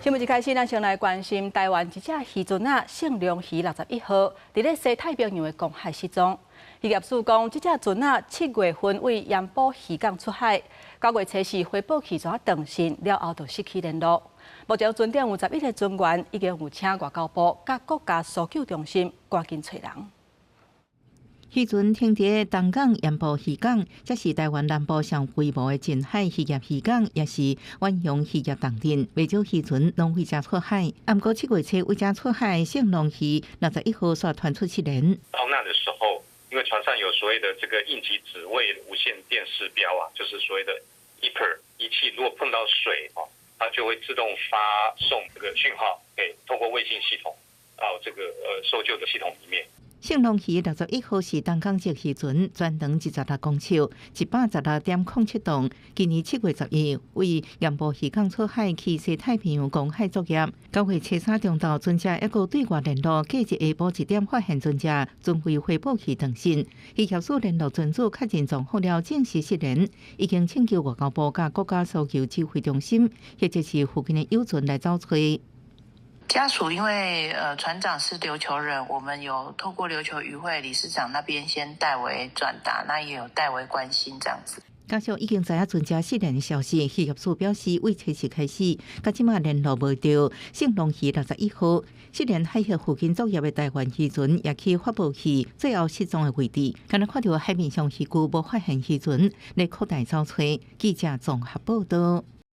新闻一开始，咱先来关心台湾一只渔船啊，圣龙鱼61号，伫咧西太平洋的公海失踪。渔业署讲，这只船啊，7月份为盐埔渔港出海，9月初4回报渔船断讯了后，就失去联络。目前船顶有11个船员，已经有请外交部甲国家搜救中心赶紧找人。 渔船停伫东港盐埔渔港，这是台湾南部上规模的近海渔业渔港，也是远洋渔业重镇。不少渔船拢回家出海，不过7月初回家出海，圣龙鱼61号煞传出失联。遭难的时候，因为船上有所谓的这个应急指位无线电视标啊，就是所谓的 EPR 仪器，如果碰到水它就会自动发送这个讯号给透过卫星系统到这个搜救的系统里面。 圣龙鱼61号是东港籍渔船，全长26公尺，116.07吨。今年7月12日为盐埔渔港出海去西太平洋公海作业。9月初3中昼，船只一个对外联络，隔日下晡1点发现船只，船回回报去断讯。渔业署联络船主确认状况了，证实失联，已经请求外交部甲国家搜救指挥中心，或者是附近的友船来找找。 家属因为船长是琉球人，我们有透过琉球渔会理事长那边先代为转达，那也有代为关心这样子。家属已经知影船只失联的消息，渔业署表示，为初时开始，到即马联络无到圣龙鱼61号失联海峡附近作业的台湾渔船，也去发布去最后失踪的位置。刚才看到海面上渔具无发现渔船，来扩大找找。记者综合报道。